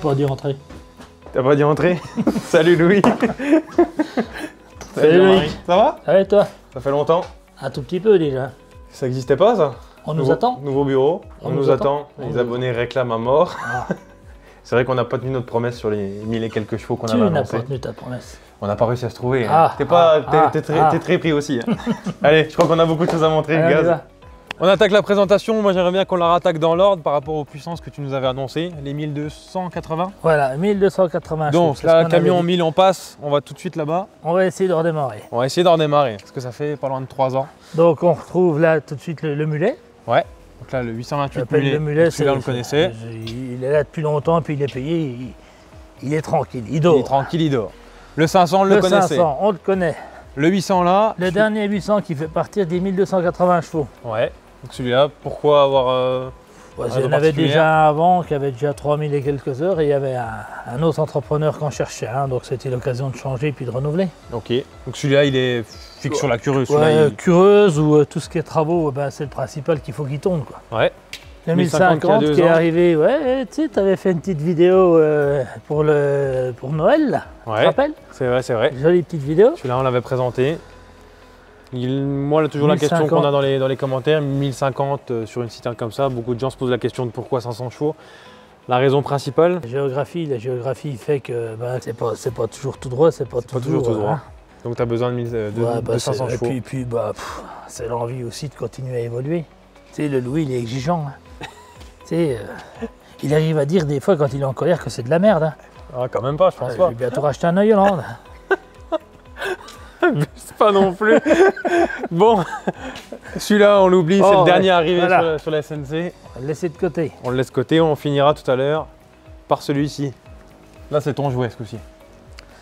pas dit entrer. T'as pas dit entrer? Salut Louis. Salut Loïc. Ça va? Ah ouais, toi? Ça fait longtemps? Un tout petit peu déjà. Ça n'existait pas ça? On nous attend? Nouveau bureau, on nous attend. On Les nous abonnés réclament à mort. Ah. C'est vrai qu'on n'a pas tenu notre promesse sur les 1000 et quelques chevaux qu'on Tu avait n'as annoncés. pas tenu ta promesse. On n'a pas réussi à se trouver. Ah, T'es très pris aussi. Hein. Allez, je crois qu'on a beaucoup de choses à montrer. Allez, Gaz. on y va. On attaque la présentation. Moi, j'aimerais bien qu'on la rattaque dans l'ordre par rapport aux puissances que tu nous avais annoncées. Les 1280. Voilà, 1280 Donc chevaux, c'est là, ce qu'on camion avait dit. 1000, on passe. On va tout de suite là-bas. On va essayer de redémarrer. On va essayer d'en redémarrer parce que ça fait pas loin de 3 ans. Donc on retrouve là tout de suite le mulet. Ouais. Donc là, le 828 J'appelle mulet. le mulet, Celui-là, on le connaissait. Il est là depuis longtemps, puis il est payé. Il est tranquille, il dort. Il est tranquille, il dort. Le 500, on le connaissait. 500, on le connaît. Le 800 là. Le dernier 800 qui fait partir des 1280 chevaux. Ouais. Donc celui-là, pourquoi avoir. Ouais, il y raison en avait particulière. déjà un avant qui avait déjà 3000 et quelques heures et il y avait un autre entrepreneur qu'on cherchait. Donc c'était l'occasion de changer puis de renouveler. Ok. Donc celui-là, il est fixe sur la cureuse. Celui-là, Ouais, il- cureuse ou tout ce qui est travaux, ben, c'est le principal qu'il faut qu'il tourne, quoi. Ouais. Le 1050 1050 qui a qui est 2 ans. arrivé, ouais, tu sais, tu avais fait une petite vidéo pour Noël, là. Tu te Ouais. rappelles? C'est vrai, c'est vrai. Une jolie petite vidéo. Celui-là, on l'avait présenté. Moi, toujours la question 1050. qu'on a dans les commentaires, 1050 sur une citerne comme ça, beaucoup de gens se posent la question de pourquoi 500 chevaux. La raison principale, La géographie fait que ben, c'est pas toujours tout droit, c'est pas toujours tout droit. hein. Donc tu as besoin de, Ouais, bah, de 500 c'est- chevaux. Et puis c'est l'envie aussi de continuer à évoluer. Tu sais, le Louis, il est exigeant. Hein. Tu sais, il arrive à dire des fois quand il est en colère que c'est de la merde. Hein. Ah, quand même pas, je pense Je pas. vais bientôt racheter un œil Hollande. C'est pas non plus. Bon, celui-là, on l'oublie, c'est Oh, le dernier ouais, arrivé voilà. sur la SNC. On va le laisser de côté. On le laisse de côté, on finira tout à l'heure par celui-ci. Là, c'est ton jouet ce coup-ci.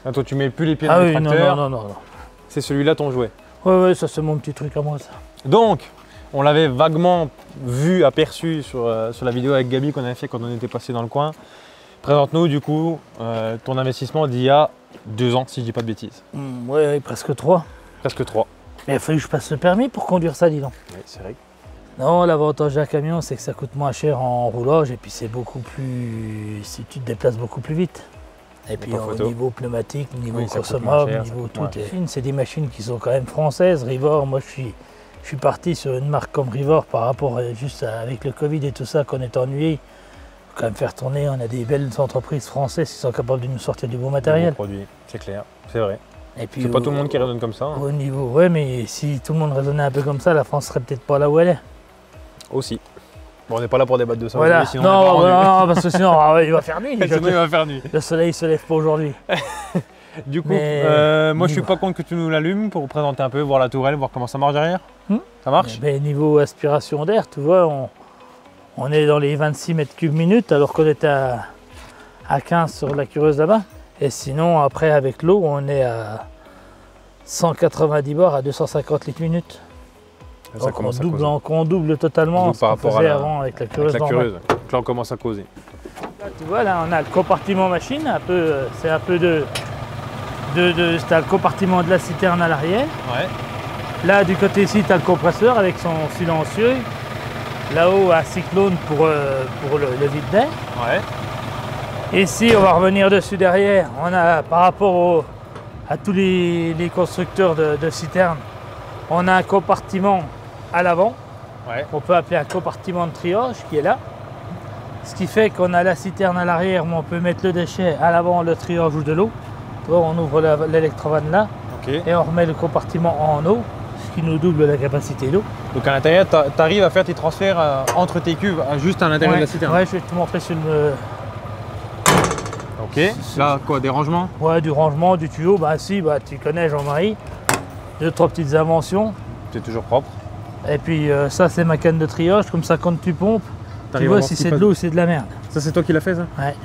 Là, toi, tu mets plus les pieds Ah dans oui, le non, tracteur. non. C'est celui-là ton jouet. Ouais, ça c'est mon petit truc à moi, ça. Donc, on l'avait vaguement vu, aperçu sur la vidéo avec Gabi qu'on avait fait quand on était passé dans le coin. Présente-nous du coup ton investissement d'il y a 2 ans, si je dis pas de bêtises. Ouais, presque 3. Presque 3. Mais il a fallu que je passe le permis pour conduire ça, dis donc. Oui, c'est vrai. Non, l'avantage d'un camion, c'est que ça coûte moins cher en roulage et puis c'est beaucoup plus. Si tu te déplaces beaucoup plus vite. Et puis pas au photo. niveau pneumatique, niveau Oui, ça coûte moins consommable, cher, ça niveau coûte tout. moins est fine. C'est des machines qui sont quand même françaises. Rivor, moi je suis parti sur une marque comme Rivor par rapport juste avec le Covid et tout ça qu'on est ennuyé. Faut quand même faire tourner, on a des belles entreprises françaises qui sont capables de nous sortir du beau matériel. Produit, c'est clair, c'est vrai. Et puis C'est pas tout le monde qui raisonne comme ça. Hein. Au niveau, ouais, mais si tout le monde raisonnait un peu comme ça, la France serait peut-être pas là où elle est. Aussi. Bon, on n'est pas là pour débattre de ça Voilà. aujourd'hui, sinon on est pas rendu. Non, parce que sinon il va faire nuit. Sinon, il va faire nuit. Le soleil se lève pas aujourd'hui. Du coup, Mais moi je suis niveau- pas contre que tu nous l'allumes pour vous présenter un peu, voir la tourelle, voir comment ça marche derrière. Hmm. Ça marche? Mais niveau aspiration d'air, tu vois, on est dans les 26 mètres cubes minutes alors qu'on était à 15 sur la cureuse là-bas. Et sinon, après avec l'eau, on est à 190 bars à 250 litres minute. Ça Donc commence à double, causer. on double totalement double ce par qu'on rapport à faisait la- avant avec la Avec cureuse la normale. cureuse. Donc là on commence à causer. Là, tu vois, là, on a le compartiment machine, c'est un peu t'as le compartiment de la citerne à l'arrière. Ouais. Là, du côté ici, tu as le compresseur avec son silencieux. Là-haut, un cyclone pour le vide d'air. Ouais. Ici, on va revenir dessus derrière. On a, par rapport à tous les constructeurs de citernes, on a un compartiment à l'avant, Ouais. qu'on peut appeler un compartiment de triage, qui est là. Ce qui fait qu'on a la citerne à l'arrière, où on peut mettre le déchet à l'avant, le triage ou de l'eau. Tu vois, on ouvre l'électrovanne là, Ok. et on remet le compartiment en eau, ce qui nous double la capacité d'eau. Donc à l'intérieur, tu arrives à faire tes transferts entre tes cuves, juste à l'intérieur de la citerne. Ouais, je vais te montrer sur le... Ok. Là, quoi, des rangements? Ouais, du rangement, du tuyau, bah si, bah tu connais Jean-Marie. 2-3 petites inventions. C'est toujours propre. Et puis ça, c'est ma canne de triage, comme ça quand tu pompes, tu T'arrives à vois voir si ce qui c'est de passe. l'eau ou c'est de la merde. Ça, c'est toi qui l'as fait, ça? Ouais.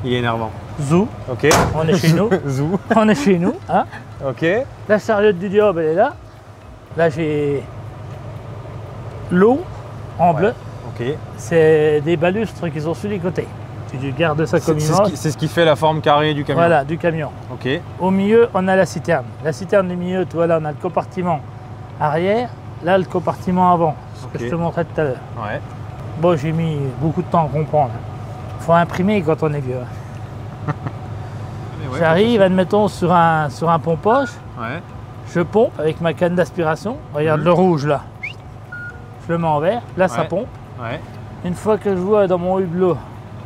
Il est énervant. Zou, Ok. on est chez nous. Zou. On est chez nous. Hein. Ok. La chariote du diable, elle est là. Là, j'ai l'eau en bleu. Ok. C'est des balustres qui sont sur les côtés. Tu gardes ça comme image. C'est ce qui fait la forme carrée du camion. Voilà, du camion. Ok. Au milieu, on a la citerne. La citerne du milieu, tu vois là, on a le compartiment arrière. Là, le compartiment avant. Ce que Ok. je te montrais tout à l'heure. Ouais. Bon, j'ai mis beaucoup de temps à comprendre. faut imprimer quand on est vieux. Ouais, J'arrive, admettons, sur un pompoche, Ouais. je pompe avec ma canne d'aspiration. Regarde Mhm. le rouge là. Je le mets en vert, là ça Ouais. pompe. Ouais. Une fois que je vois dans mon hublot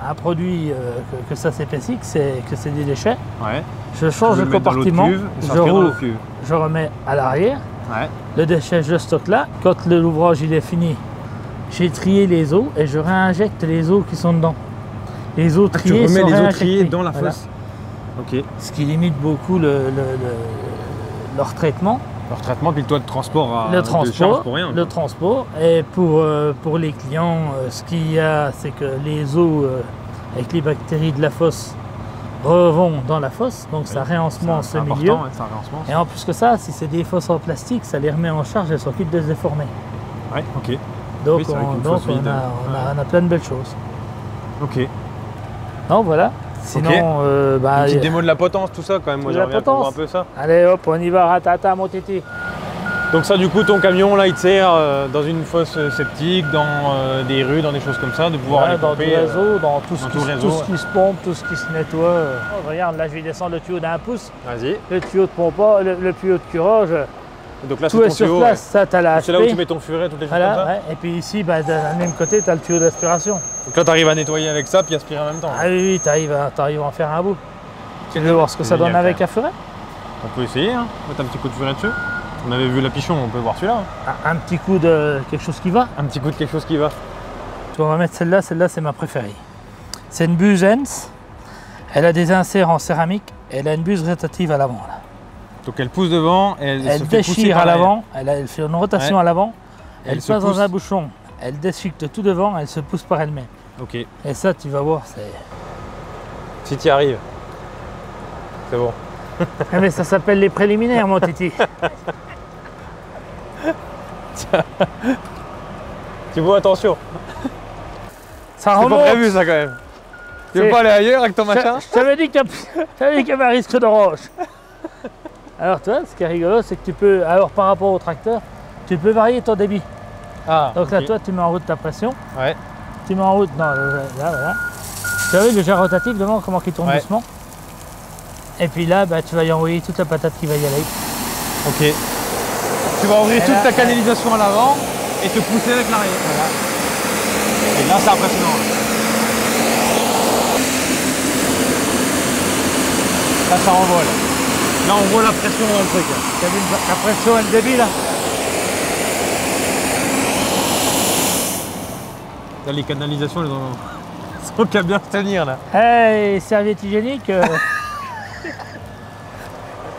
un produit que ça s'épaissit, que c'est des déchets, Ouais. je change Tu de le mets dans l'autre compartiment, cuve, et ça je rentre dans roule, l'autre cuve. je remets à l'arrière. Ouais. Le déchet, je le stocke là. Quand l'ouvrage il est fini, j'ai trié les eaux et je réinjecte les eaux qui sont dedans. Les eaux Tu triées remets sont les eaux réinjectées. triées dans la Voilà. fosse. Ok. Ce qui limite beaucoup leur traitement, Leur traitement, puis toi de transport à le de charge transport, pour rien. le transport. Et pour les clients, ce qu'il y a, c'est que les eaux avec les bactéries de la fosse revont dans la fosse, donc ça réensemence ce milieu. Important, ouais, ça réensemence. Et en plus que ça, si c'est des fosses en plastique, ça les remet en charge, elles s'occupent de se déformer. Ouais, ok. Donc, Oui, c'est vrai qu'une donc fosse vide, on a plein de belles choses. Ok. Non, voilà. Sinon, Une petite démo de la potence, tout ça quand même. Moi De la j'aimerais bien voir un potence. peu ça. allez hop, on y va, ratata mon titi. Donc ça du coup ton camion là il te sert dans une fosse septique, dans des rues, dans des choses comme ça, de pouvoir Ouais, aller dans pomper, le réseau, dans tout, dans ce, tout qui, le réseau, tout ce qui se pompe, tout ce qui se nettoie. Oh, regarde, là je vais descendre le tuyau d'1 pouce, Vas-y. le tuyau de pompage, le tuyau de curage, Donc là c'est tout est ton sur tuyau. place, ça t'as la C'est là où tu HP. mets ton furet, toutes les choses Voilà, comme ça. ouais. Et puis ici, bah, d'un même côté, tu as le tuyau d'aspiration. Donc là tu arrives à nettoyer avec ça puis aspirer en même temps. Ah oui, oui, tu arrives à en faire un bout. Tu veux voir ce que C'est ça donne génial, avec quand un furet? On peut essayer, hein. Mettre un petit coup de furet dessus. On avait vu la pichon, on peut voir celui-là. Hein. Un petit coup de quelque chose qui va. Un petit coup de quelque chose qui va. On va mettre celle-là c'est ma préférée. C'est une buse Hens. Elle a des inserts en céramique. Elle a une buse rotative à l'avant. là. Donc elle pousse devant et elle se Elle fait pousser déchire par à l'arrière. l'avant. Elle fait une rotation Ouais. à l'avant. Elle Elle se passe pousse. dans un bouchon. Elle déchiquette tout devant. Elle se pousse par elle-même. Ok. Et ça, tu vas voir, c'est. Si tu y arrives. C'est bon. Ah, mais ça s'appelle les préliminaires, mon titi. Tu vois, attention. Ça C'est pas remonte. prévu ça quand même. Tu veux C'est- pas aller ailleurs avec ton machin? Je t'avais dit qu'il y avait un risque de roche. Alors toi, ce qui est rigolo, c'est que tu peux, alors par rapport au tracteur, tu peux varier ton débit. Ah. Donc là, ok. toi, tu mets en route ta pression. Ouais. Tu mets en route, non, là, voilà. Tu as vu le jar rotatif devant, comment il tourne Ouais. doucement. Et puis là, bah, tu vas y envoyer toute la patate qui va y aller. Ok. Tu vas ouvrir Et toute là- ta canalisation à l'avant et te pousser avec l'arrière. Voilà. Et là c'est impressionnant. Là ça envole. Là on voit la pression dans le truc. Tu as vu la pression et le débit là? Là les canalisations elles ont qu'à bien se tenir là. Hey, serviette hygiénique.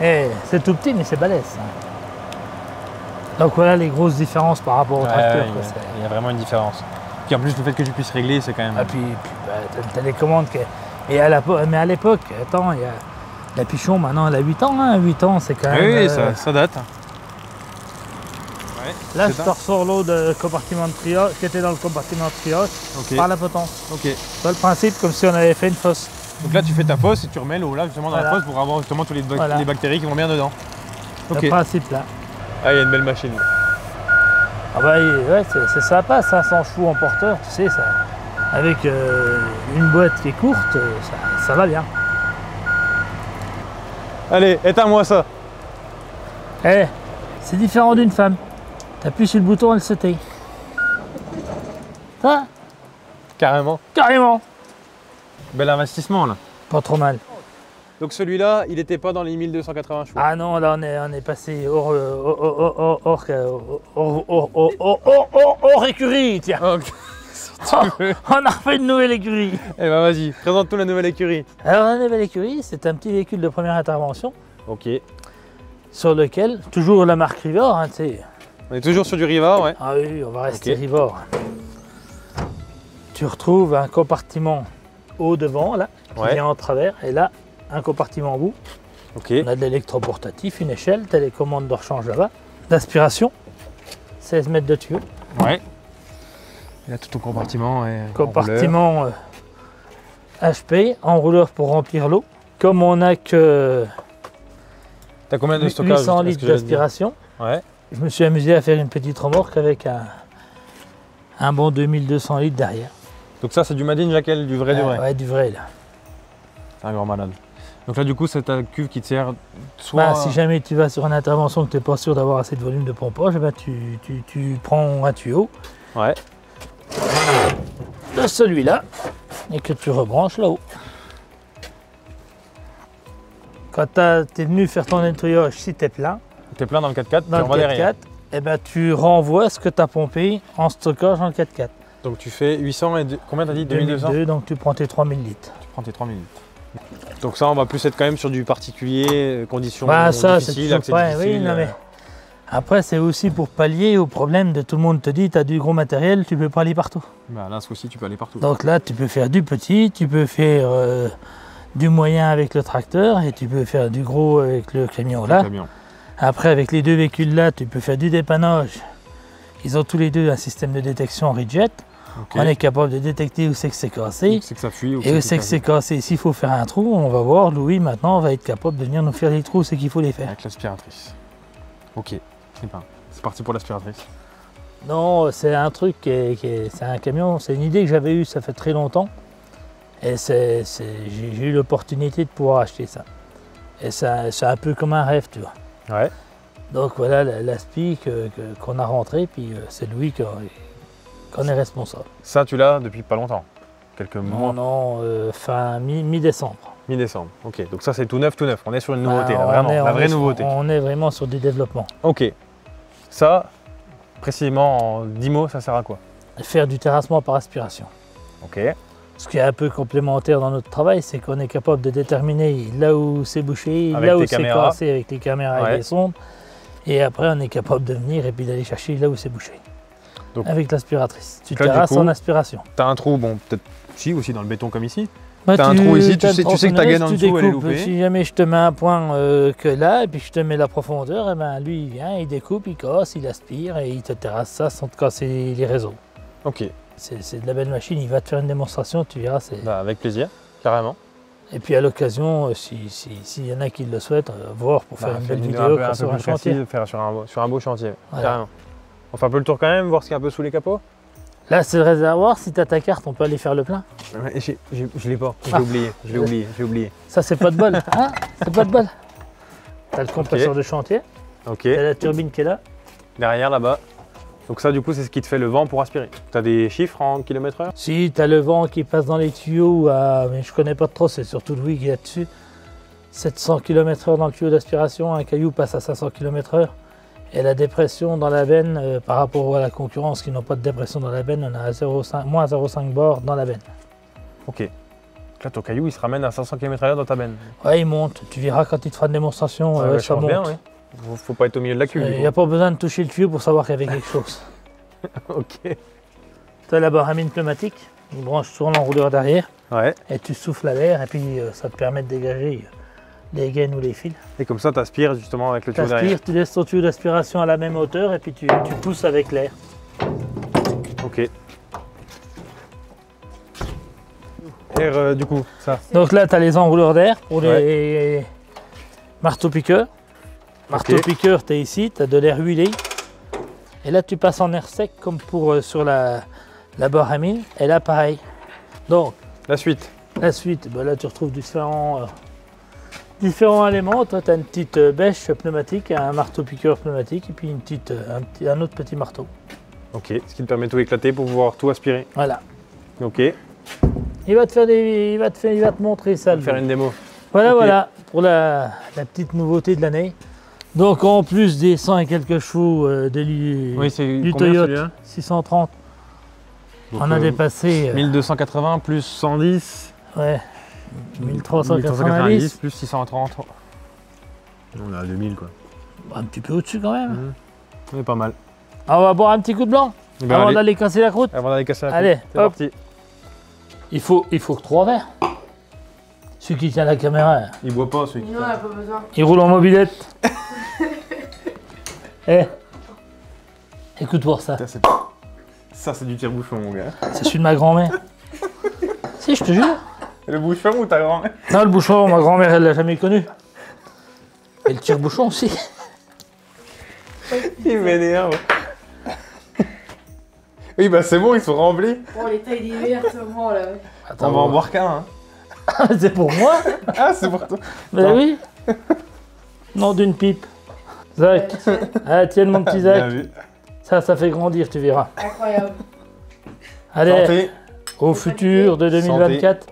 C'est tout petit, mais c'est balèze. Ça. Donc voilà les grosses différences par rapport au tracteur. quoi, c'est- il y a vraiment une différence. Puis en plus le fait que tu puisses régler c'est quand même. Ah, puis bah, t'as les commandes. Mais à l'époque, attends, il y a la Pichon maintenant elle a 8 ans. Hein, 8 ans, c'est quand même. Oui, ça date. Ouais, Là, c'est je ça. te ressors l'eau de compartiment de triage, qui était dans le compartiment de triage, Ok. par la potence. Ok. C'est le principe, comme si on avait fait une fosse. Donc là tu fais ta fosse et tu remets l'eau là justement dans Voilà. la fosse pour avoir justement tous les, Voilà. les bactéries qui vont bien dedans. Ok. Le principe là. Ah il y a une belle machine. Ah bah ouais, c'est sympa, 500 chevaux en porteur, tu sais, ça, avec une boîte qui est courte, ça va bien. Allez, éteins-moi ça. Eh, c'est différent d'une femme. T'appuies sur le bouton, elle se tait. Ça, Carrément. carrément. Bel investissement là. Pas trop mal. Donc celui-là, il n'était pas dans les 1280 chevaux. Ah non, là on est passé hors écurie, tiens. Ok. On a refait une nouvelle écurie. Eh ben vas-y, présente-nous la nouvelle écurie. Alors la nouvelle écurie, c'est un petit véhicule de première intervention Ok. sur lequel, toujours la marque Rivor, hein, tu sais. On est toujours sur du Riva, ouais. Ah oui, on va rester Ok. Rivor. Tu retrouves un compartiment haut devant, là, qui Ouais. vient en travers, et là, un compartiment en bout. Ok. On a de l'électroportatif, une échelle, télécommande de rechange là-bas, d'aspiration, 16 mètres de tuyau, Ouais. Il a tout ton compartiment. Et compartiment HP, enrouleur pour remplir l'eau. Comme on n'a que T'as combien de stockage 800 est-ce litres que j'allais te dire d'aspiration, Ouais. je me suis amusé à faire une petite remorque avec un bon 2200 litres derrière. Donc ça, c'est du Made in Jaquel, du vrai, du vrai. Ouais, du vrai là. C'est un grand malade. Donc là, du coup, c'est ta cuve qui te sert soit... Bah, si jamais tu vas sur une intervention que tu n'es pas sûr d'avoir assez de volume de pompage, eh ben, tu prends un tuyau Ouais. de celui-là et que tu rebranches là-haut. Quand tu es venu faire ton nettoyage, si tu es plein, T'es plein dans le 4x4, tu dans le envoies derrière. 4x4, eh ben, tu renvoies ce que tu as pompé en stockage dans le 4x4. Donc tu fais 800 et... Combien t'as dit? 2200? 2002, donc tu prends tes 3000 litres. Tu prends tes 3000 litres. Donc ça, on va plus être quand même sur du particulier, conditions Bah, ça, c'est difficiles, toujours accès pareil, difficile. oui, non, mais après, c'est aussi pour pallier au problème de tout le monde te dit, tu as du gros matériel, tu peux pas aller partout. Bah, là, ce coup-ci, tu peux aller partout. Donc là, tu peux faire du petit, tu peux faire du moyen avec le tracteur et tu peux faire du gros avec le camion là. Camion. Après, avec les deux véhicules là, tu peux faire du dépannage. Ils ont tous les deux un système de détection Ridget. Ok. On est capable de détecter où c'est que c'est cassé. C'est que ça fuit ou Et où c'est que c'est cassé. S'il faut faire un trou, on va voir, Louis maintenant va être capable de venir nous faire les trous, c'est qu'il faut les faire. avec l'aspiratrice. Ok. C'est parti pour l'aspiratrice. Non, c'est un truc c'est un camion, c'est une idée que j'avais eue, ça fait très longtemps. Et j'ai eu l'opportunité de pouvoir acheter ça. Et c'est un peu comme un rêve, tu vois. Ouais. Donc voilà l'aspi qu'on a rentré, puis c'est Louis qu'on est responsable. Ça, tu l'as depuis pas longtemps. Quelques mois. Non, fin mi-décembre. Mi-décembre. Ok. Donc ça, c'est tout neuf, tout neuf. On est sur une Bah, nouveauté, là, on vraiment. est- La on vraie est- nouveauté. On est vraiment sur du développement. Ok. Ça, précisément en 10 mots, ça sert à quoi? Faire du terrassement par aspiration. Ok. Ce qui est un peu complémentaire dans notre travail, c'est qu'on est capable de déterminer là où c'est bouché, Avec là tes où c'est caméras. cassé avec les caméras Ouais. et les sondes. Et après, on est capable de venir et puis d'aller chercher là où c'est bouché. Donc- avec l'aspiratrice. Tu là, du terrasses coup, en aspiration. T'as un trou, bon, peut-être si aussi dans le béton comme ici. Bah, T'as un trou ici, tu t'as sais une que ta gaine en tronçonneuse, dessous, elle est découpes. loupée. Si jamais je te mets un point que là, et puis je te mets la profondeur, et ben lui il vient, il découpe, il casse, il aspire et il te terrasse ça sans te casser les réseaux. Ok. C'est de la belle machine, il va te faire une démonstration, tu verras. Bah, avec plaisir, carrément. Et puis à l'occasion, s'il y en a qui le souhaitent, voir pour faire Bah, une faire belle une vidéo un peu sur un plus chantier. précise, faire sur un beau chantier, Voilà. carrément. On fait un peu le tour quand même, voir ce qu'il y a un peu sous les capots. Là c'est le réservoir, si tu as ta carte, on peut aller faire le plein. Je l'ai pas, je Ah. l'ai oublié. Ça c'est pas de bol, hein, c'est pas de bol. Tu as le compresseur de chantier, Ok, tu as la turbine qui est là. derrière là-bas. Donc ça du coup c'est ce qui te fait le vent pour aspirer. Tu as des chiffres en km/h? Si tu as le vent qui passe dans les tuyaux, mais je connais pas trop, c'est surtout Louis qui est dessus. 700 km/h dans le tuyau d'aspiration, un caillou passe à 500 km/h. Et la dépression dans la veine, par rapport à la concurrence qui n'ont pas de dépression dans la veine, on a à 0,5 moins 0,5 bar dans la veine. Ok. Donc là ton caillou il se ramène à 500 km/h dans ta benne. Ouais, il monte. Tu verras quand il te fera une démonstration, Ouais, ça je pense monte. bien, oui. Faut pas être au milieu de la cuve. Il n'y a pas besoin de toucher le tuyau pour savoir qu'il y avait quelque chose. Ok. Tu as la baramine pneumatique, il branche sur l'enrouleur derrière Ouais. et tu souffles à l'air et puis ça te permet de dégager les gaines ou les fils. Et comme ça t'aspires justement avec le Tu tuyau derrière. aspires, tu laisses ton tuyau d'aspiration à la même hauteur et puis tu pousses avec l'air. Ok. Et du coup, ça. Donc là, tu as les enrouleurs d'air pour Ouais. les marteaux-piqueurs. Marteau-piqueur, tu es ici, tu as de l'air huilé. Et là, tu passes en air sec comme pour sur la baramine. Et là, pareil. Donc, La suite. la suite, ben là, tu retrouves différents éléments. Toi, tu as une petite bêche pneumatique, un marteau-piqueur pneumatique et puis un autre petit marteau. Ok. Ce qui te permet de tout éclater pour pouvoir tout aspirer. Voilà. Ok. Il va te montrer ça. Faire une démo. Voilà, Ok. voilà, pour la petite nouveauté de l'année. Donc en plus des 100 et quelques chevaux Oui, c'est du combien Toyota celui-là 630, Donc, on a dépassé 1280 plus 110. ouais, 1390, plus 630. On est à 2000 quoi. un petit peu au-dessus quand même. On est pas mal. On va boire un petit coup de blanc Eh ben, avant allez, d'aller casser la croûte. avant d'aller casser la Allez, coupe, c'est hop. parti. Il faut que 3 verres. Celui qui tient la caméra, Il boit pas celui qui Non, on n'a pas besoin. il roule en mobilette. Eh, écoute voir ça, Ça c'est du tire-bouchon mon gars. c'est celui de ma grand-mère. Si, je te jure. Le bouchon ou ta grand-mère? Non, le bouchon, ma grand-mère, elle l'a jamais connu. Et le tire-bouchon aussi. Il m'énerve. Oui, bah c'est bon, ils sont remplis. Oh, les tailles d'hiver, seulement là. On va en boire qu'un. Hein. C'est pour moi? Ah, c'est pour toi. Mais Attends. oui. Non, d'une pipe. Zach. Ah, tiens mon petit Bien Zach. vu. Ça fait grandir, tu verras. Incroyable. Allez, Santé. au futur de 2024.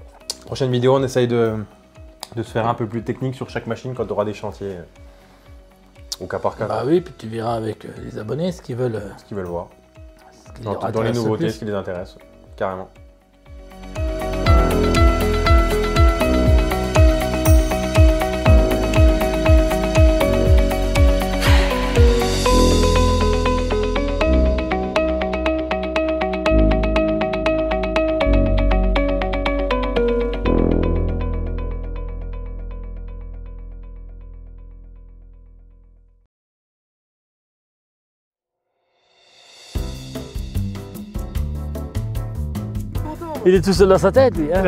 Prochaine vidéo, on essaye de se faire un peu plus technique sur chaque machine quand tu auras des chantiers au cas par cas. Bah oui, puis tu verras avec les abonnés ce qu'ils veulent. Ce qu'ils veulent voir. Ce qui Dans, leur dans les intéresse le nouveautés, plus. ce qui les intéresse. Carrément. Il est tout seul dans sa tête, lui. Hein.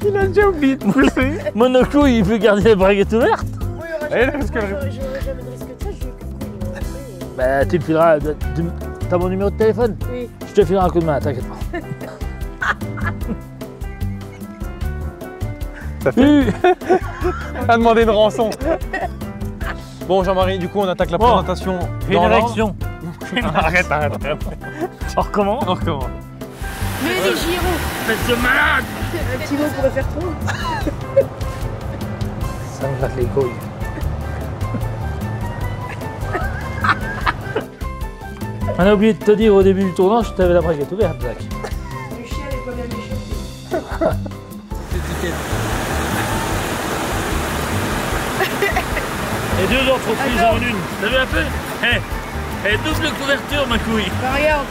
Il a déjà oublié de pousser. Monaco, il peut garder les braguettes ouvertes. Oui, Eh, parce que- j'aurais jamais de risque de ça, j'ai eu que Bah, tu me fileras. T'as mon numéro de téléphone? Oui. Je te filerai un coup de main, t'inquiète pas. Ça fait à demander une rançon. Bon, Jean-Marie, du coup, on attaque la Bon. présentation. J'ai une dans l'ordre. érection. Arrête. On recommence. On recommence. Mais les gyros. Mais ce malade. Un petit mot pourrait faire trop. Ça me gratte les couilles. On a oublié de te dire au début du tournage que tu avais la braguette ouverte, Zach. Le chien n'est pas bien méchant. Et deux entreprises en une. T'as vu un peu? Double couverture, ma couille. Bah regarde,